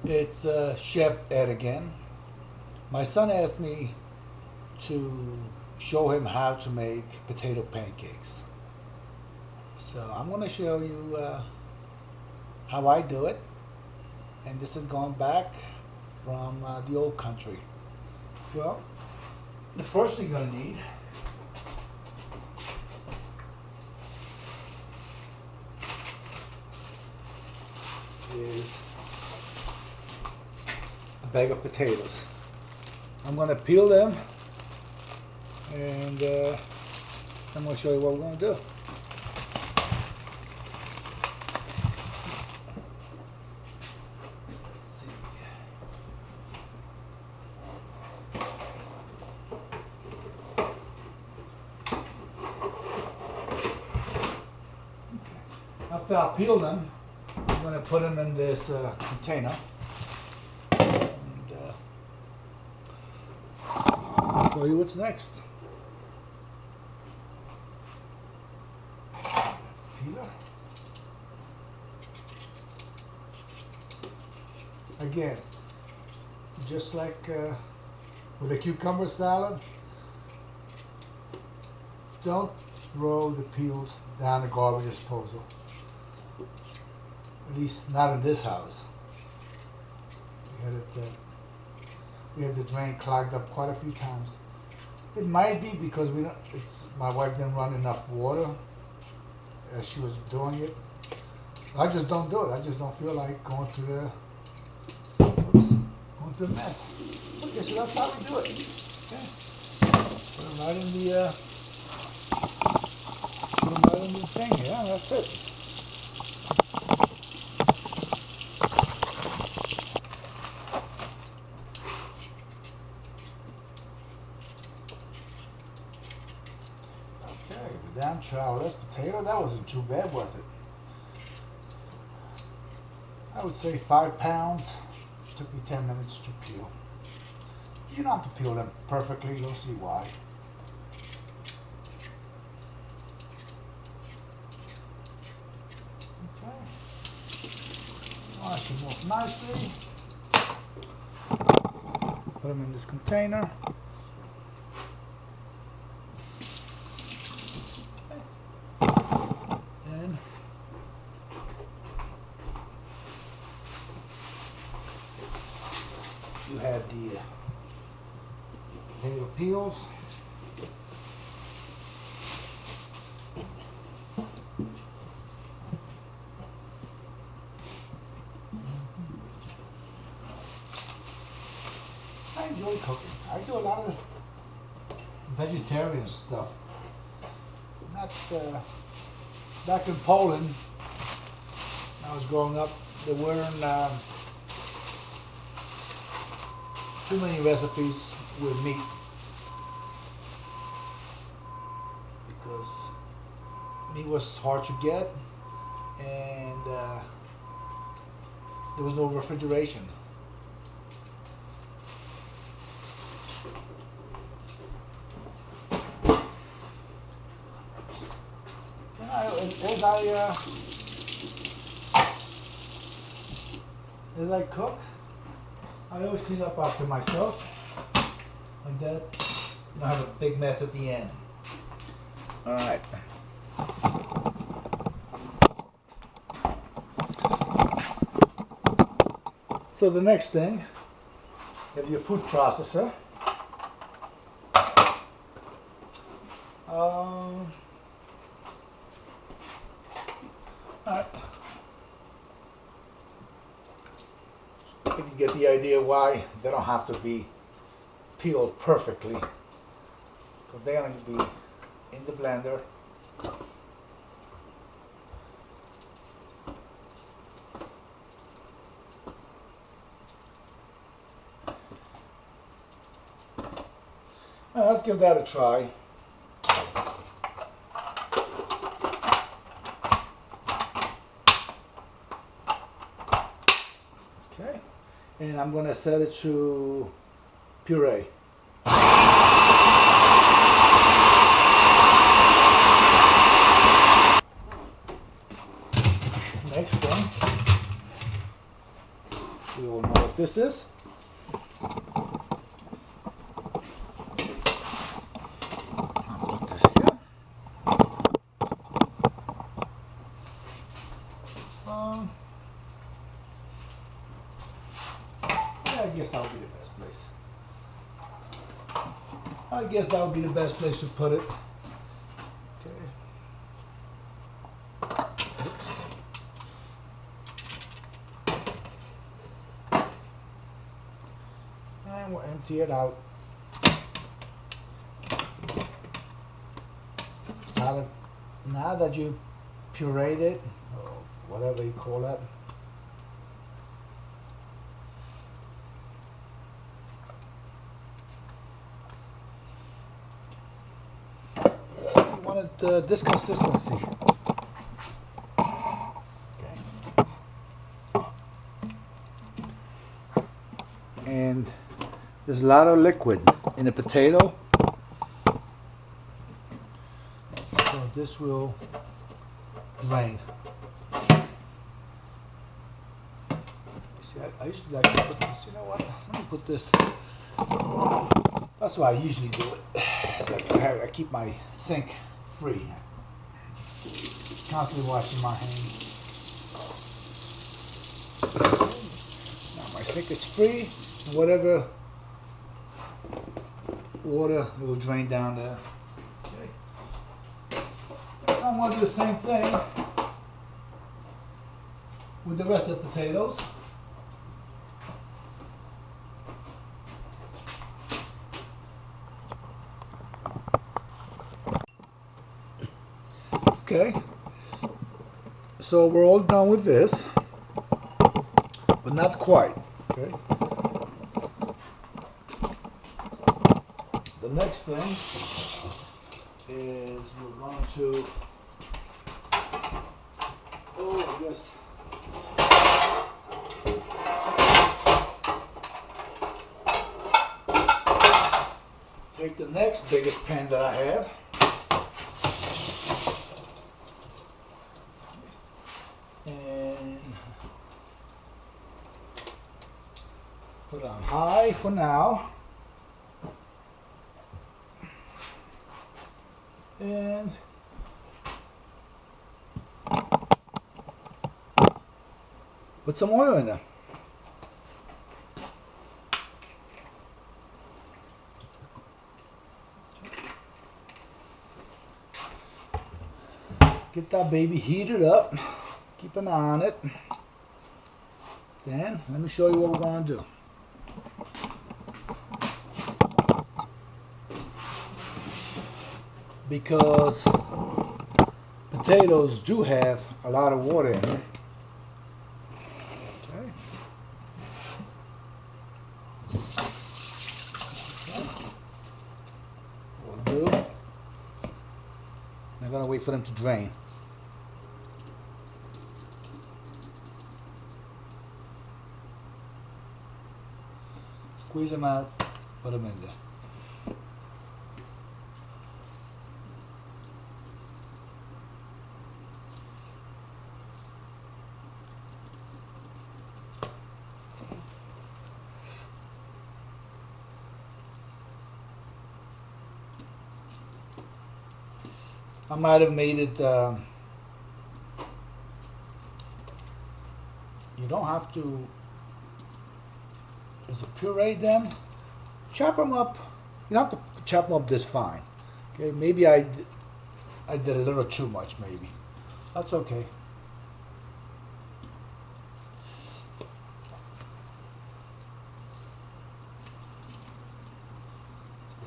It's Chef Ed again. My son asked me to show him how to make potato pancakes. So I'm going to show you how I do it. And this is going back from the old country. Well, the first thing you're going to need is a bag of potatoes. I'm going to peel them and I'm going to show you what we're going to do. After I peel them, I'm going to put them in this container. I'll show you what's next. Peeler. Again, just like with a cucumber salad, don't throw the peels down the garbage disposal. At least not in this house. We had the drain clogged up quite a few times. It might be because my wife didn't run enough water as she was doing it. I just don't do it. I just don't feel like going through the mess. Okay, so that's how we do it. Okay. Put them right in the thing here. Yeah, that's it. Damn childless potato, that wasn't too bad, was it? I would say 5 pounds. Took me 10 minutes to peel. You don't have to peel them perfectly, you'll see why. Okay. Wash them off nicely. Put them in this container. You have the potato peels. I enjoy cooking. I do a lot of vegetarian stuff. Not back in Poland, when I was growing up, there weren't too many recipes with meat because meat was hard to get and there was no refrigeration. As I cook, I always clean up after myself, like that. I have a big mess at the end. All right. So the next thing, you have your food processor. All right. You get the idea why they don't have to be peeled perfectly, because they're going to be in the blender. Let's give that a try. Okay. And I'm going to set it to puree. Next thing, we all know this is. I'll put this here. Yeah, I guess that would be the best place. I guess that would be the best place to put it. Okay. Oops. And we'll empty it out. Now that you pureed it, or whatever you call it, you want it this consistency. Okay. And there's a lot of liquid in the potato. So this will drain. See, I usually like to put this, you know what, let me put this, that's why I usually do it. So I keep my sink free. Constantly washing my hands. Now my sink is free, and whatever water, it will drain down there. I'm going to do the same thing with the rest of the potatoes. Okay, so we're all done with this, but not quite. Okay. The next thing is we're going to, I guess, take the next biggest pan that I have. And put on high for now. And put some oil in there. Get that baby heated up. Keep an eye on it. Then let me show you what we're going to do. Because potatoes do have a lot of water in them. Okay. We'll do. I'm going to wait for them to drain. Squeeze them out, put them in there. I might have made it, you don't have to, is it puree them? Chop them up, you don't have to chop them up this fine. Okay, maybe I did a little too much maybe. That's okay.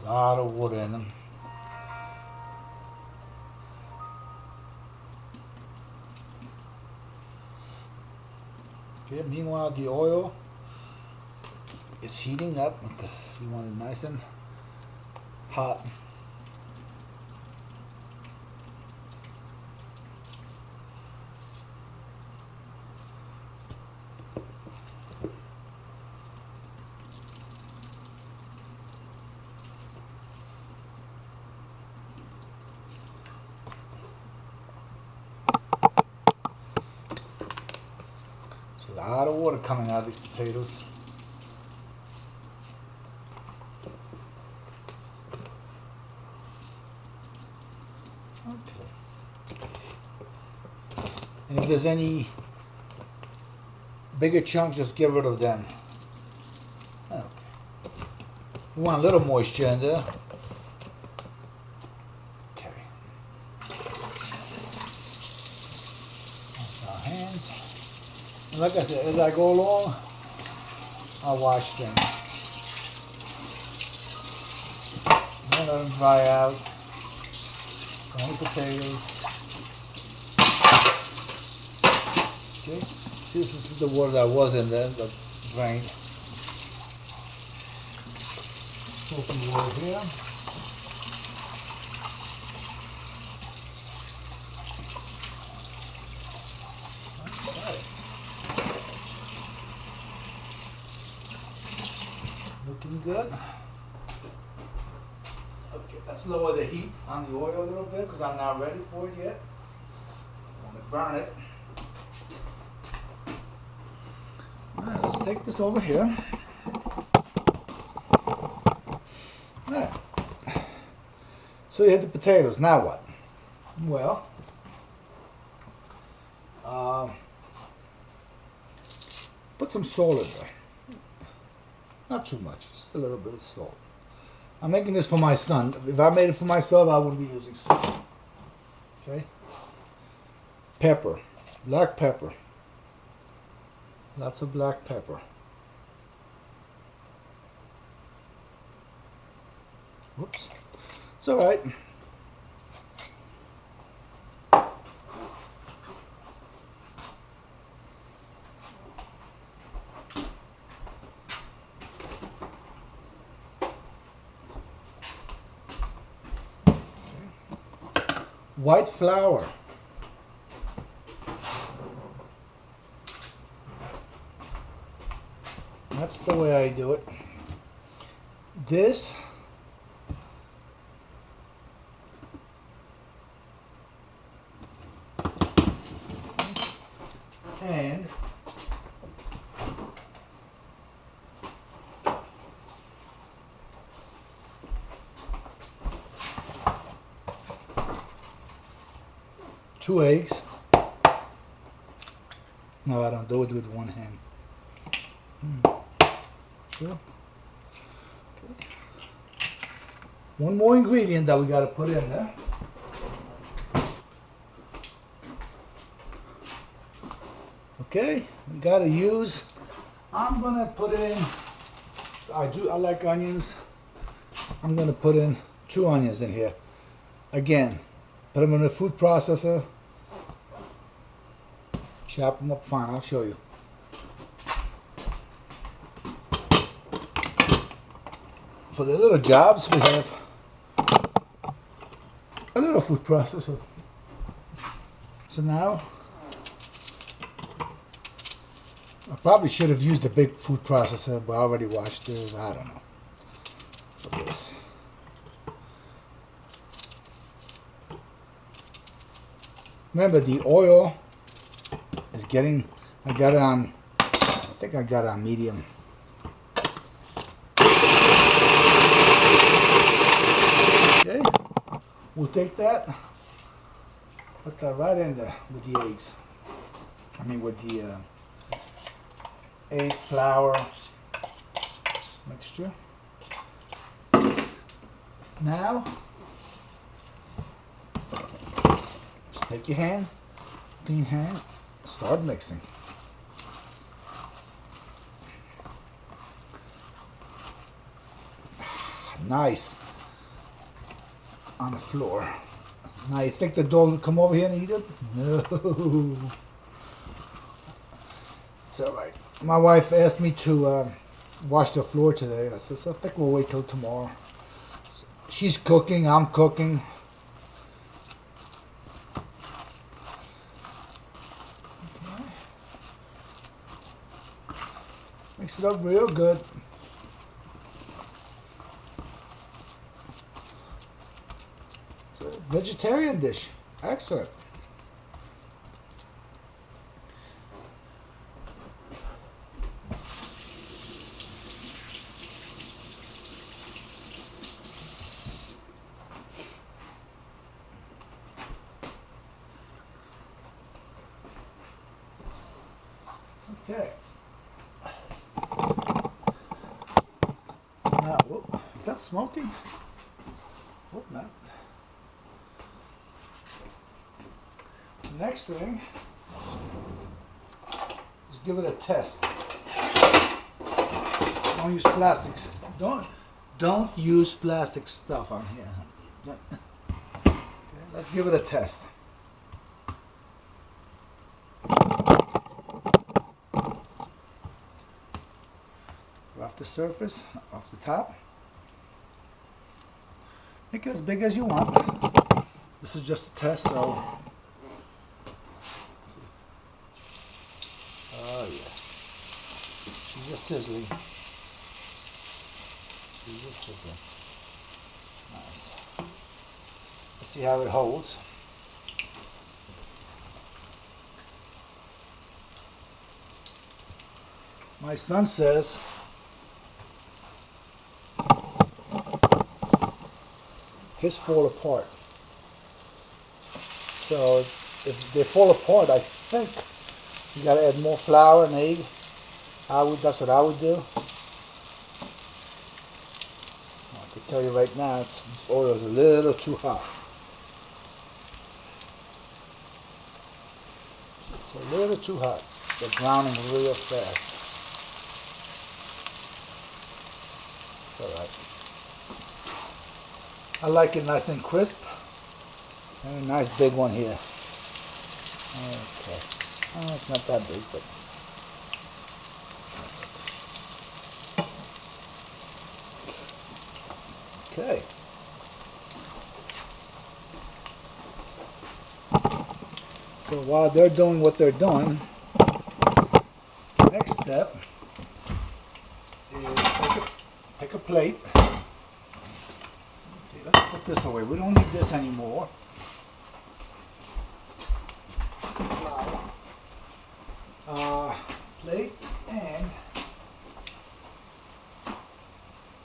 A lot of water in them. Okay, meanwhile the oil is heating up. You want it nice and hot. A lot of water coming out of these potatoes. Okay. And if there's any bigger chunks, just get rid of them. Okay. We want a little moisture in there. Okay. Wash our hands. And like I said, as I go along, I'll wash them. Let them dry out. Only potatoes. Okay. This is the water that was in there, the drain. Soapy water here. Okay. Looking good. Okay, let's lower the heat on the oil a little bit because I'm not ready for it yet. I want to burn it. Alright, let's take this over here. Alright. So you have the potatoes. Now what? Well, put some salt in there. Not too much, just a little bit of salt. I'm making this for my son. If I made it for myself, I wouldn't be using salt. Okay? Pepper. Black pepper. Lots of black pepper. Whoops. It's alright. White flour. That's the way I do it. This and two eggs. No, I don't do it with one hand. Sure. Okay. One more ingredient that we got to put in there. Okay, we got to use. I'm gonna put in. I like onions. I'm gonna put in 2 onions in here. Again, put them in a food processor. Chop them up fine. I'll show you. For the little jobs, we have a little food processor. So now, I probably should have used the big food processor, but I already washed it. I don't know. For this. Remember, the oil is getting, I got it on, I think I got it on medium. Okay, we'll take that, put that right in there with the eggs. I mean with the egg flour mixture. Now, just take your hand, clean hand, start mixing. Nice. On the floor. Now you think the dog will come over here and eat it? No. It's alright. My wife asked me to wash the floor today. I said, so I think we'll wait till tomorrow. She's cooking, I'm cooking. Okay. Mix it up real good. It's a vegetarian dish. Excellent. Okay. Now, whoop, is that smoking? Hope not. Next thing is give it a test. Don't use plastics. Don't use plastic stuff on here. Okay, let's give it a test. Off the surface, off the top. Make it as big as you want. This is just a test, so. Oh yeah. She's just sizzling. She's just sizzling. Nice. Let's see how it holds. My son says his fall apart. So if they fall apart, I think you gotta add more flour and egg. That's what I would do. I can tell you right now, this oil is a little too hot. It's a little too hot. They're browning real fast. It's alright. I like it nice and crisp. And a nice big one here. Okay. Oh, it's not that big, but. Okay. So while they're doing what they're doing, next step is take a plate. Okay, let's put this away. We don't need this anymore. Plate and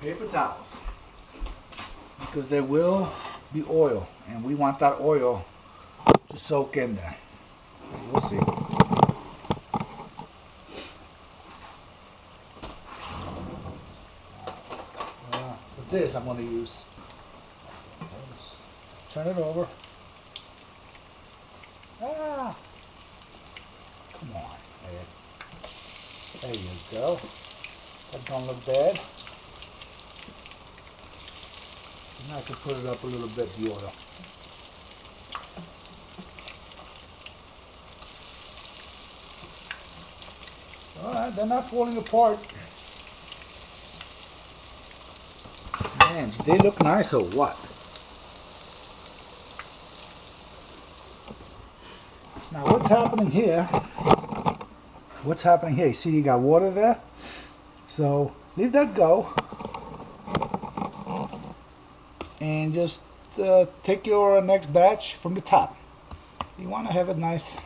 paper towels, because there will be oil, and we want that oil to soak in there. We'll see. For this, I'm going to use. Let's turn it over. Come on, there you go. That don't look bad. Now I can put it up a little bit, the oil. Alright, they're not falling apart. Man, do they look nice or what? Now what's happening here? You see you got water there? So leave that go. And just take your next batch from the top. You want to have it nice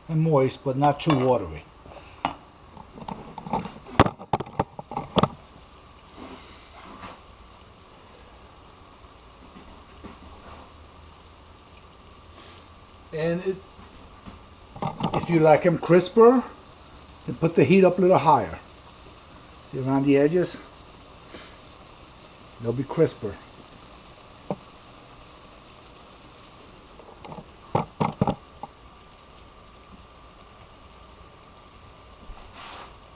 and moist, but not too watery. And if you like them crisper, then put the heat up a little higher. See around the edges? They'll be crisper.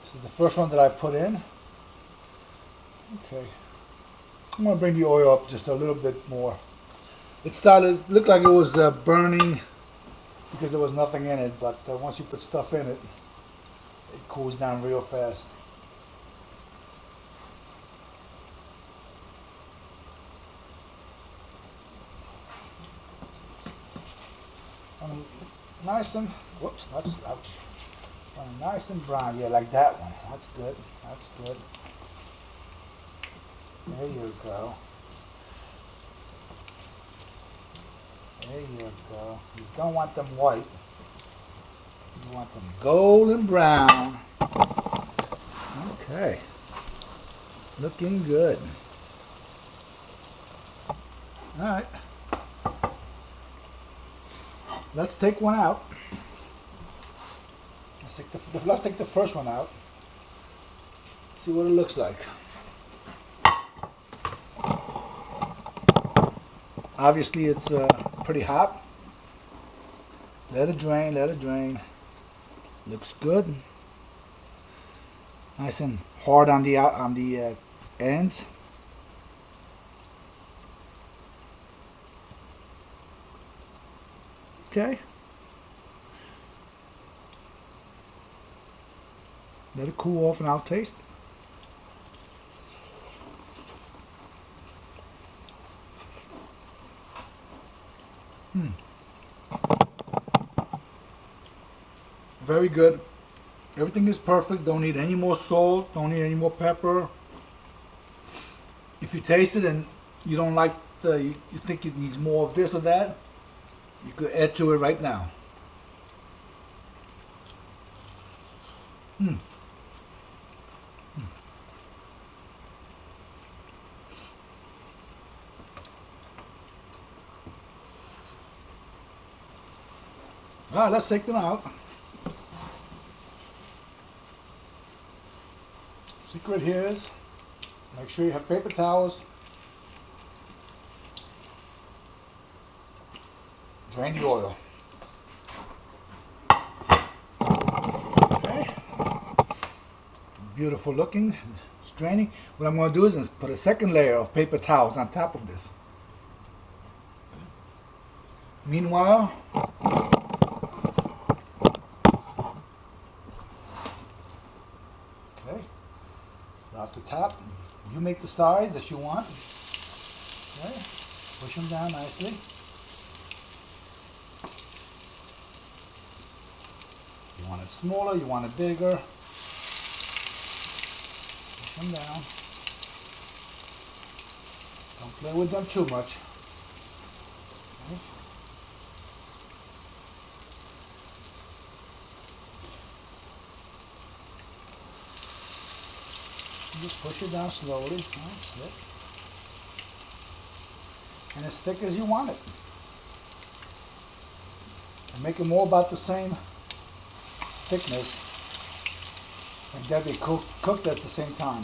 This is the first one that I put in. Okay. I'm going to bring the oil up just a little bit more. It looked like it was burning because there was nothing in it, but once you put stuff in it, it cools down real fast. Nice and, whoops, that's, ouch. Nice and brown, yeah, like that one. That's good, that's good. There you go. There you go. You don't want them white. You want them golden brown. Okay. Looking good. Alright. Let's take one out. Let's take the first one out. See what it looks like. Obviously it's pretty hot. Let it drain, let it drain. Looks good. Nice and hard on the ends. Okay. Let it cool off and I'll taste. Very good. Everything is perfect. Don't need any more salt. Don't need any more pepper. If you taste it and you don't like you think it needs more of this or that, you could add to it right now. All right, let's take them out. Secret here is, make sure you have paper towels. Drain the oil. Okay. Beautiful looking. It's draining. What I'm going to do is put a second layer of paper towels on top of this. Meanwhile, off the top, you make the size that you want. Okay, push them down nicely. You want it smaller, you want it bigger. Push them down. Don't play with them too much. Okay. Just push it down slowly. That's it. And as thick as you want it. And make them all about the same thickness. And they'll be cooked at the same time.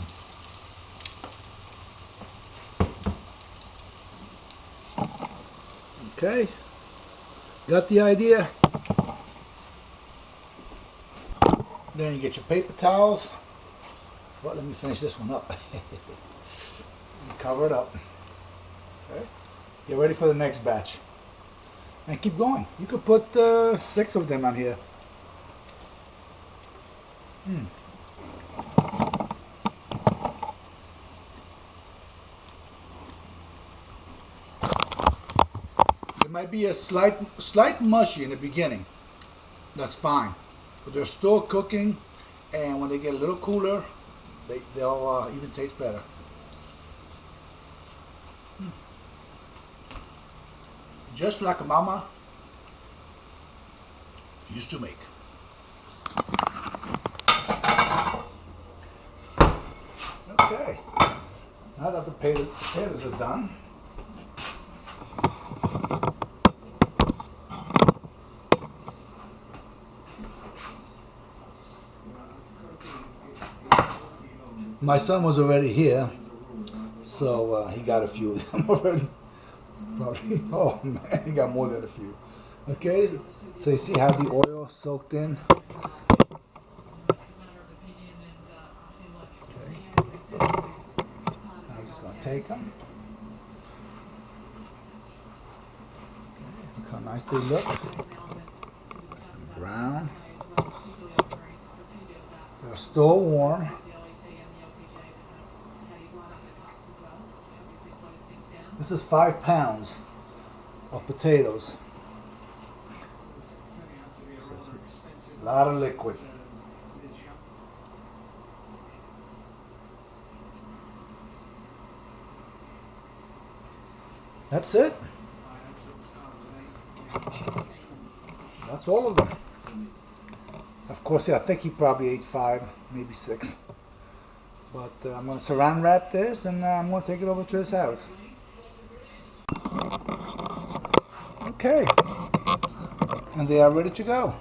Okay. Got the idea? Then you get your paper towels. Well, let me finish this one up. Cover it up. Okay. Get ready for the next batch. And keep going. You could put 6 of them on here. It might be a slight mushy in the beginning. That's fine. But they're still cooking, and when they get a little cooler, they'll even taste better. Just like a mama used to make. Okay, now that the potatoes are done, my son was already here, so he got a few of them already. Probably. Oh man, he got more than a few. Okay, so you see how the oil soaked in? Okay. I'm just going to take them. Look how nice they look. Brown. They're still warm. This is 5 pounds of potatoes. So it's a lot of liquid. That's it. That's all of them. Of course, yeah, I think he probably ate 5, maybe 6. But I'm going to saran wrap this and I'm going to take it over to his house. Okay, and they are ready to go.